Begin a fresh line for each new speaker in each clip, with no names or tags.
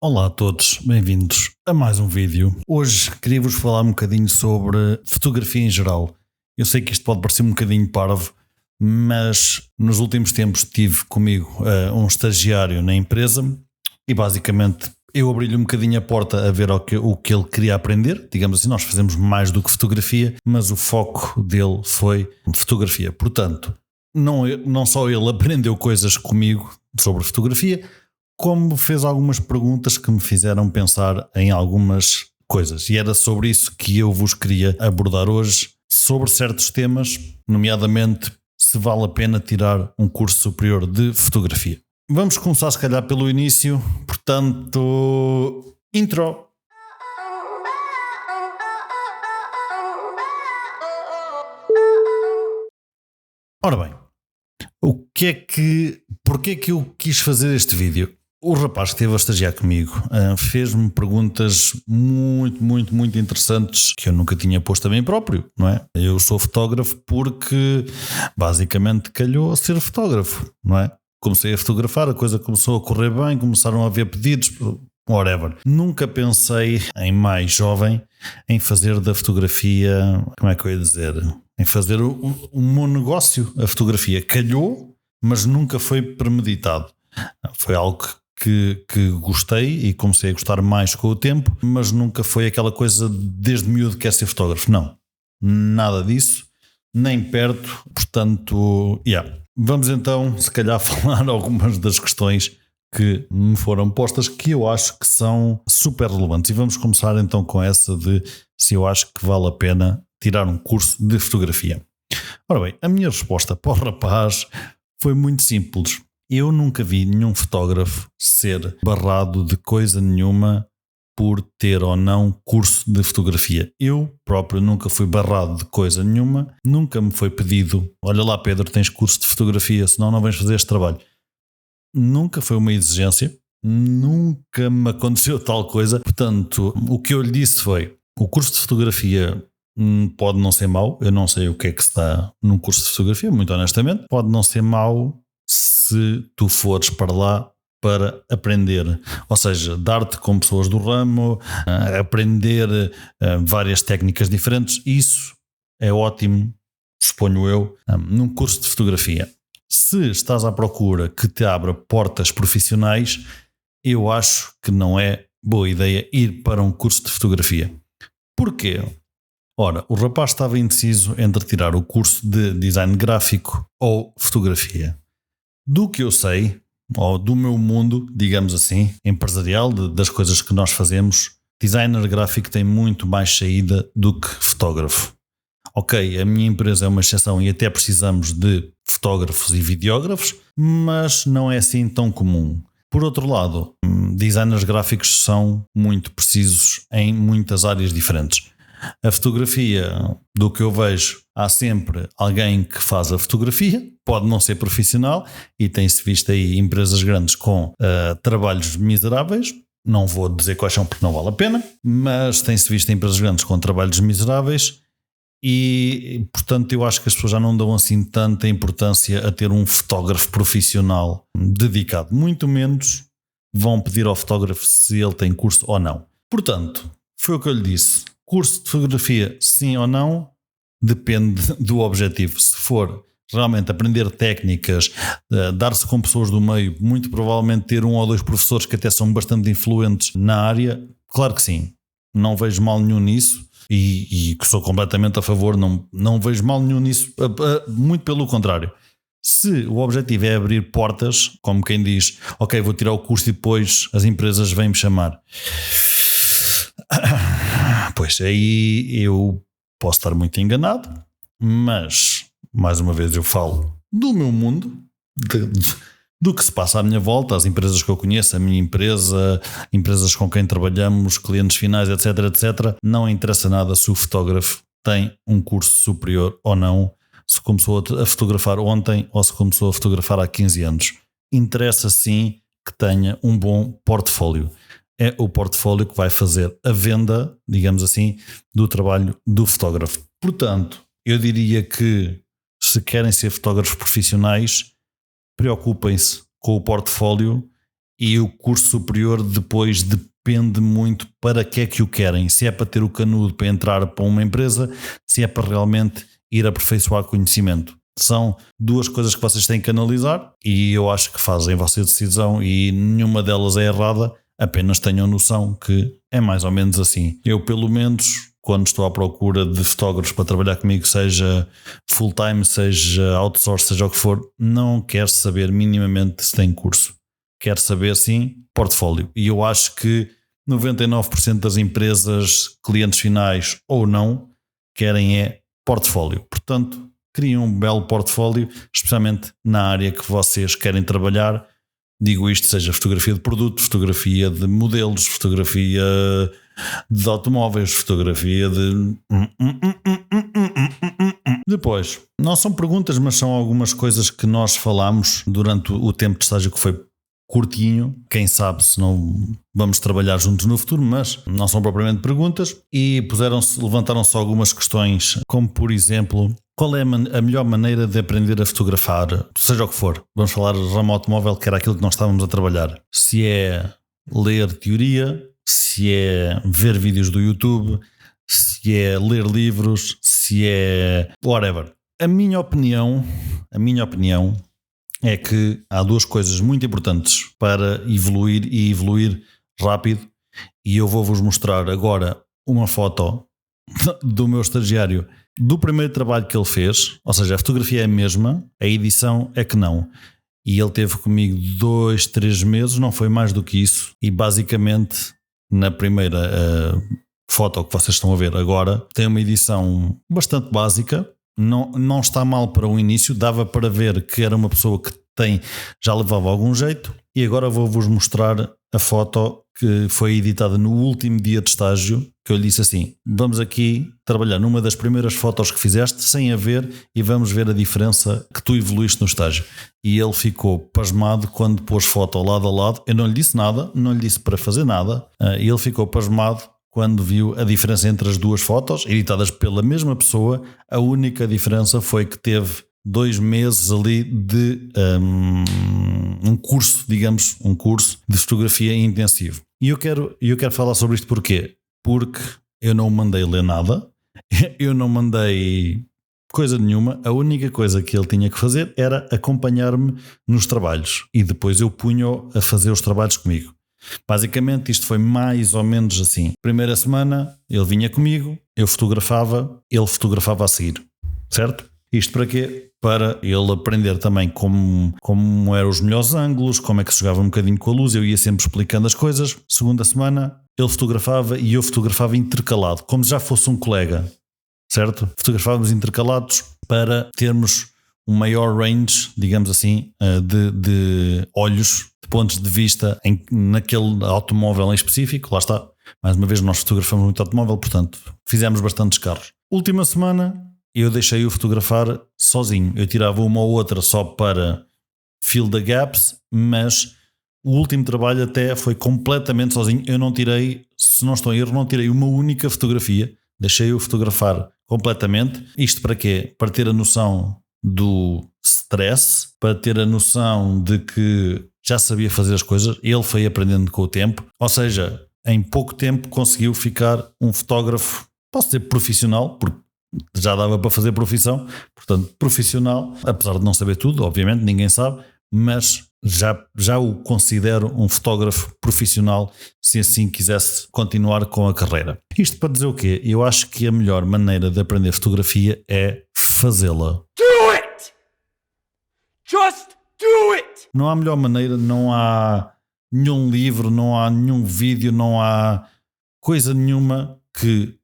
Olá a todos, bem-vindos a mais um vídeo. Hoje queria-vos falar um bocadinho sobre fotografia em geral. Eu sei que isto pode parecer um bocadinho parvo, mas nos últimos tempos tive comigo um estagiário na empresa e basicamente eu abri-lhe um bocadinho a porta a ver o que ele queria aprender. Digamos assim, nós fazemos mais do que fotografia, mas o foco dele foi fotografia. Portanto, não só ele aprendeu coisas comigo sobre fotografia, como fez algumas perguntas que me fizeram pensar em algumas coisas. E era sobre isso que eu vos queria abordar hoje, sobre certos temas, nomeadamente se vale a pena tirar um curso superior de fotografia. Vamos começar se calhar pelo início, portanto, intro. Ora bem, porquê é que eu quis fazer este vídeo? O rapaz que esteve a estagiar comigo fez-me perguntas muito interessantes que eu nunca tinha posto a mim próprio, não é? Eu sou fotógrafo porque basicamente calhou a ser fotógrafo, não é? Comecei a fotografar, a coisa começou a correr bem, começaram a haver pedidos, whatever. Nunca pensei em mais jovem em fazer da fotografia, como é que eu ia dizer? Em fazer o meu negócio, a fotografia. Calhou, mas nunca foi premeditado. Foi algo que gostei e comecei a gostar mais com o tempo, mas nunca foi aquela coisa desde miúdo quer ser fotógrafo. Não, nada disso, nem perto. Portanto, vamos então se calhar falar algumas das questões que me foram postas que eu acho que são super relevantes. E vamos começar então com essa de se eu acho que vale a pena tirar um curso de fotografia. Ora bem, a minha resposta para o rapaz foi muito simples. Eu nunca vi nenhum fotógrafo ser barrado de coisa nenhuma por ter ou não curso de fotografia. Eu próprio nunca fui barrado de coisa nenhuma, nunca me foi pedido, olha lá Pedro, tens curso de fotografia, senão não vens fazer este trabalho. Nunca foi uma exigência, nunca me aconteceu tal coisa. Portanto, o que eu lhe disse foi, o curso de fotografia pode não ser mau, eu não sei o que é que se dá num curso de fotografia, muito honestamente, pode não ser mau se tu fores para lá para aprender, ou seja, dar-te com pessoas do ramo, aprender várias técnicas diferentes, isso é ótimo, suponho eu, num curso de fotografia. Se estás à procura que te abra portas profissionais, eu acho que não é boa ideia ir para um curso de fotografia. Porquê? Ora, o rapaz estava indeciso entre tirar o curso de design gráfico ou fotografia. Do que eu sei, ou do meu mundo, digamos assim, empresarial, das coisas que nós fazemos, designer gráfico tem muito mais saída do que fotógrafo. Ok, a minha empresa é uma exceção e até precisamos de fotógrafos e videógrafos, mas não é assim tão comum. Por outro lado, designers gráficos são muito precisos em muitas áreas diferentes. A fotografia, do que eu vejo, há sempre alguém que faz a fotografia, pode não ser profissional e tem-se visto aí empresas grandes com trabalhos miseráveis, não vou dizer quais são porque não vale a pena, mas tem-se visto empresas grandes com trabalhos miseráveis e, portanto, eu acho que as pessoas já não dão assim tanta importância a ter um fotógrafo profissional dedicado, muito menos vão pedir ao fotógrafo se ele tem curso ou não. Portanto, foi o que eu lhe disse. Curso de fotografia, sim ou não, depende do objetivo. Se for realmente aprender técnicas, dar-se com pessoas do meio, muito provavelmente ter um ou dois professores que até são bastante influentes na área, claro que sim. Não vejo mal nenhum nisso e que sou completamente a favor, não vejo mal nenhum nisso, muito pelo contrário. Se o objetivo é abrir portas, como quem diz, ok, vou tirar o curso e depois as empresas vêm-me chamar. Pois aí eu posso estar muito enganado, mas mais uma vez eu falo do meu mundo, do que se passa à minha volta, as empresas que eu conheço, a minha empresa, empresas com quem trabalhamos, clientes finais, etc. Não interessa nada se o fotógrafo tem um curso superior ou não, se começou a fotografar ontem ou se começou a fotografar há 15 anos. Interessa sim que tenha um bom portfólio. É o portfólio que vai fazer a venda, digamos assim, do trabalho do fotógrafo. Portanto, eu diria que se querem ser fotógrafos profissionais, preocupem-se com o portfólio e o curso superior depois depende muito para que é que o querem. Se é para ter o canudo para entrar para uma empresa, se é para realmente ir aperfeiçoar conhecimento. São duas coisas que vocês têm que analisar e eu acho que fazem a vossa decisão e nenhuma delas é errada, apenas tenham noção que é mais ou menos assim. Eu, pelo menos, quando estou à procura de fotógrafos para trabalhar comigo, seja full-time, seja outsource, seja o que for, não quero saber minimamente se tem curso. Quero saber, sim, portfólio. E eu acho que 99% das empresas, clientes finais ou não, querem é portfólio. Portanto, criem um belo portfólio, especialmente na área que vocês querem trabalhar. Digo isto, seja fotografia de produto, fotografia de modelos, fotografia de automóveis, fotografia de... Depois, não são perguntas, mas são algumas coisas que nós falámos durante o tempo de estágio, que foi curtinho. Quem sabe se não vamos trabalhar juntos no futuro, mas não são propriamente perguntas. E levantaram-se algumas questões, como por exemplo... Qual é a melhor maneira de aprender a fotografar? Seja o que for. Vamos falar de ramo automóvel, que era aquilo que nós estávamos a trabalhar. Se é ler teoria, se é ver vídeos do YouTube, se é ler livros, se é whatever. A minha opinião é que há duas coisas muito importantes para evoluir e evoluir rápido. E eu vou-vos mostrar agora uma foto do meu estagiário do primeiro trabalho que ele fez, ou seja, a fotografia é a mesma, a edição é que não. E ele teve comigo 2-3 meses, não foi mais do que isso. E basicamente, na primeira foto que vocês estão a ver agora, tem uma edição bastante básica, não está mal para o início, dava para ver que era uma pessoa que já levava algum jeito. E agora vou-vos mostrar a foto que foi editada no último dia de estágio, que eu lhe disse assim: vamos aqui trabalhar numa das primeiras fotos que fizeste sem a ver e vamos ver a diferença que tu evoluíste no estágio. E ele ficou pasmado quando pôs foto lado a lado. Eu não lhe disse nada, não lhe disse para fazer nada, e ele ficou pasmado quando viu a diferença entre as duas fotos editadas pela mesma pessoa. A única diferença foi que teve 2 meses ali de um curso de fotografia intensivo. E eu quero falar sobre isto porquê? Porque eu não mandei ler nada, eu não mandei coisa nenhuma. A única coisa que ele tinha que fazer era acompanhar-me nos trabalhos e depois eu punho-o a fazer os trabalhos comigo. Basicamente isto foi mais ou menos assim. Primeira semana ele vinha comigo, eu fotografava, ele fotografava a seguir, certo? Isto para quê? Para ele aprender também como eram os melhores ângulos, como é que se jogava um bocadinho com a luz. Eu ia sempre explicando as coisas. Segunda semana ele fotografava e eu fotografava intercalado, como se já fosse um colega, certo? Fotografávamos intercalados para termos um maior range, digamos assim, de olhos, de pontos de vista naquele automóvel em específico. Lá está, mais uma vez nós fotografamos muito automóvel, portanto fizemos bastantes carros. Última semana eu deixei-o fotografar sozinho. Eu tirava uma ou outra só para fill the gaps, mas o último trabalho até foi completamente sozinho. Eu não tirei, se não estou a erro, não tirei uma única fotografia. Deixei-o fotografar completamente. Isto para quê? Para ter a noção do stress, para ter a noção de que já sabia fazer as coisas. Ele foi aprendendo com o tempo. Ou seja, em pouco tempo conseguiu ficar um fotógrafo, posso dizer profissional, porque já dava para fazer profissão, portanto profissional, apesar de não saber tudo, obviamente, ninguém sabe, mas já o considero um fotógrafo profissional, se assim quisesse continuar com a carreira. Isto para dizer o quê? Eu acho que a melhor maneira de aprender fotografia é fazê-la.
Do it! Just do it!
Não há melhor maneira, não há nenhum livro, não há nenhum vídeo, não há coisa nenhuma que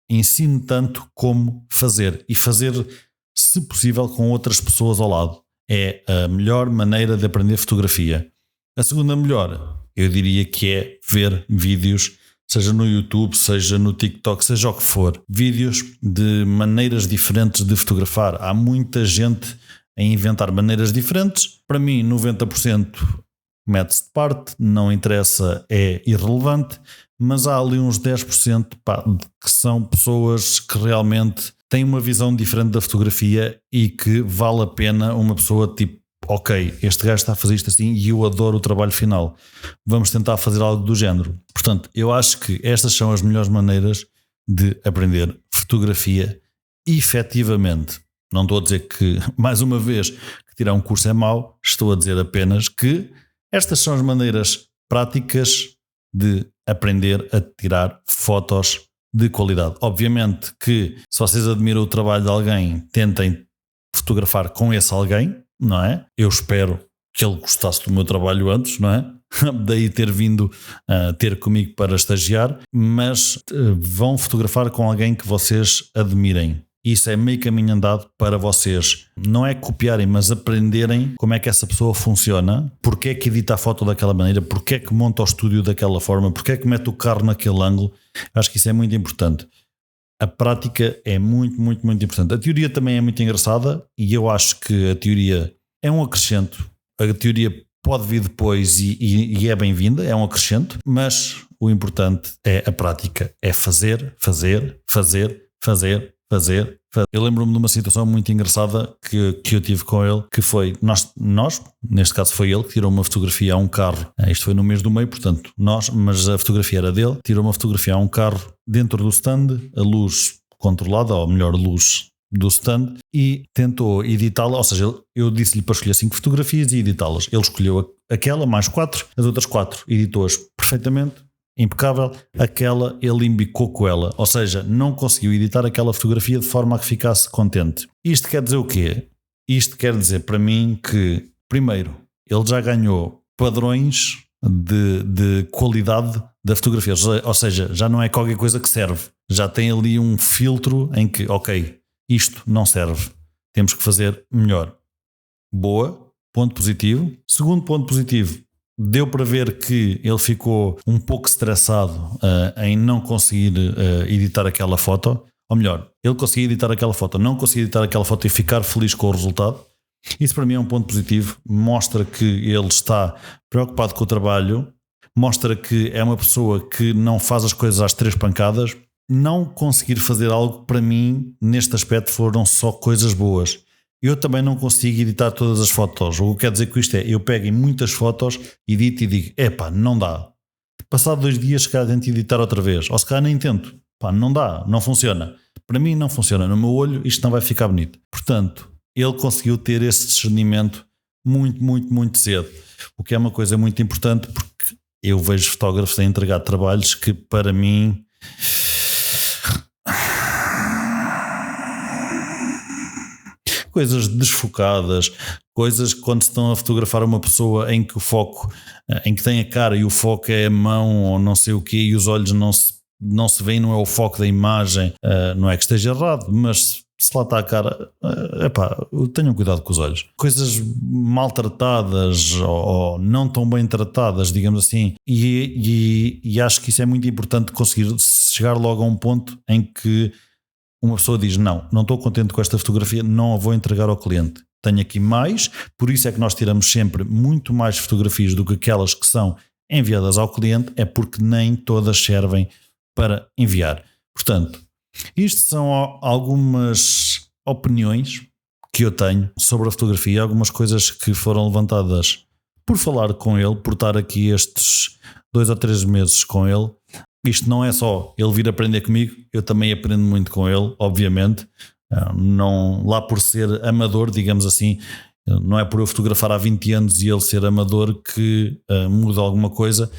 ensine tanto como fazer, e fazer, se possível, com outras pessoas ao lado. É a melhor maneira de aprender fotografia. A segunda melhor, eu diria que é ver vídeos, seja no YouTube, seja no TikTok, seja o que for. Vídeos de maneiras diferentes de fotografar. Há muita gente a inventar maneiras diferentes. Para mim, 90% mete-se de parte, não interessa, é irrelevante. Mas há ali uns 10% que são pessoas que realmente têm uma visão diferente da fotografia e que vale a pena uma pessoa tipo ok, este gajo está a fazer isto assim e eu adoro o trabalho final. Vamos tentar fazer algo do género. Portanto, eu acho que estas são as melhores maneiras de aprender fotografia efetivamente. Não estou a dizer que, mais uma vez, que tirar um curso é mau, estou a dizer apenas que estas são as maneiras práticas de aprender a tirar fotos de qualidade. Obviamente que se vocês admiram o trabalho de alguém, tentem fotografar com esse alguém, não é? Eu espero que ele gostasse do meu trabalho antes, não é? Daí ter vindo ter comigo para estagiar, mas vão fotografar com alguém que vocês admirem. Isso é meio caminho andado para vocês. Não é copiarem, mas aprenderem como é que essa pessoa funciona, porque é que edita a foto daquela maneira, porque é que monta o estúdio daquela forma, porque é que mete o carro naquele ângulo. Acho que isso é muito importante. A prática é muito, muito, muito importante. A teoria também é muito engraçada e eu acho que a teoria é um acrescento. A teoria pode vir depois e é bem-vinda, é um acrescento, mas o importante é a prática. É fazer. Eu lembro-me de uma situação muito engraçada que eu tive com ele, que foi, nós, neste caso foi ele que tirou uma fotografia a um carro. Isto foi no mês do meio, portanto, mas a fotografia era dele. Tirou uma fotografia a um carro dentro do stand, a luz controlada, ou melhor, luz do stand, e tentou editá-la, ou seja, eu disse-lhe para escolher 5 fotografias e editá-las. Ele escolheu aquela, mais 4, as outras 4 editou-as perfeitamente. Impecável, aquela ele embicou com ela, ou seja, não conseguiu editar aquela fotografia de forma a que ficasse contente. Isto quer dizer o quê? Isto quer dizer para mim que, primeiro, ele já ganhou padrões de qualidade da fotografia, ou seja, já não é qualquer coisa que serve, já tem ali um filtro em que, ok, isto não serve, temos que fazer melhor. Boa, ponto positivo. Segundo ponto positivo, deu para ver que ele ficou um pouco estressado em não conseguir editar aquela foto. Ou melhor, ele conseguia editar aquela foto, não conseguia editar aquela foto e ficar feliz com o resultado. Isso para mim é um ponto positivo. Mostra que ele está preocupado com o trabalho. Mostra que é uma pessoa que não faz as coisas às 3 pancadas. Não conseguir fazer algo, para mim, neste aspecto, foram só coisas boas. Eu também não consigo editar todas as fotos. O que quer dizer que isto é, eu pego em muitas fotos, edito e digo, epá, não dá. Passado 2 dias, se calhar tento editar outra vez. Ou se calhar nem tento. Pá, não dá, não funciona. Para mim não funciona. No meu olho isto não vai ficar bonito. Portanto, ele conseguiu ter esse discernimento muito, muito, muito cedo. O que é uma coisa muito importante, porque eu vejo fotógrafos a entregar trabalhos que para mim... coisas desfocadas, coisas que quando estão a fotografar uma pessoa em que o foco, em que tem a cara e o foco é a mão ou não sei o quê e os olhos não se veem, não é o foco da imagem, não é que esteja errado, mas se lá está a cara, tenham cuidado com os olhos. Coisas maltratadas ou não tão bem tratadas, digamos assim, e acho que isso é muito importante, conseguir chegar logo a um ponto em que uma pessoa diz, não estou contente com esta fotografia, não a vou entregar ao cliente. Tenho aqui mais, por isso é que nós tiramos sempre muito mais fotografias do que aquelas que são enviadas ao cliente, é porque nem todas servem para enviar. Portanto, isto são algumas opiniões que eu tenho sobre a fotografia, algumas coisas que foram levantadas por falar com ele, por estar aqui estes 2 ou 3 meses com ele. Isto não é só ele vir aprender comigo, eu também aprendo muito com ele, obviamente. Não, lá por ser amador, digamos assim, não é por eu fotografar há 20 anos e ele ser amador que muda alguma coisa.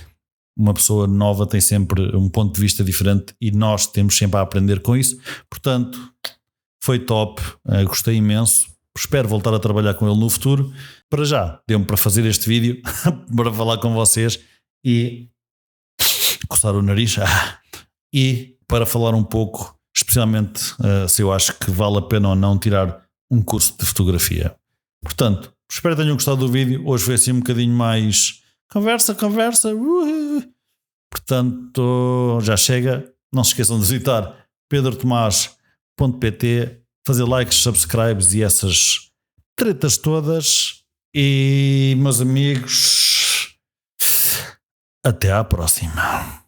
Uma pessoa nova tem sempre um ponto de vista diferente e nós temos sempre a aprender com isso. Portanto, foi top, gostei imenso. Espero voltar a trabalhar com ele no futuro. Para já, deu-me para fazer este vídeo, para falar com vocês e coçar o nariz e para falar um pouco, especialmente se eu acho que vale a pena ou não tirar um curso de fotografia. Portanto, espero que tenham gostado do vídeo. Hoje foi assim um bocadinho mais conversa. Portanto, já chega. Não se esqueçam de visitar pedrotomaz.pt, fazer likes, subscribes e essas tretas todas. E, meus amigos, até à próxima.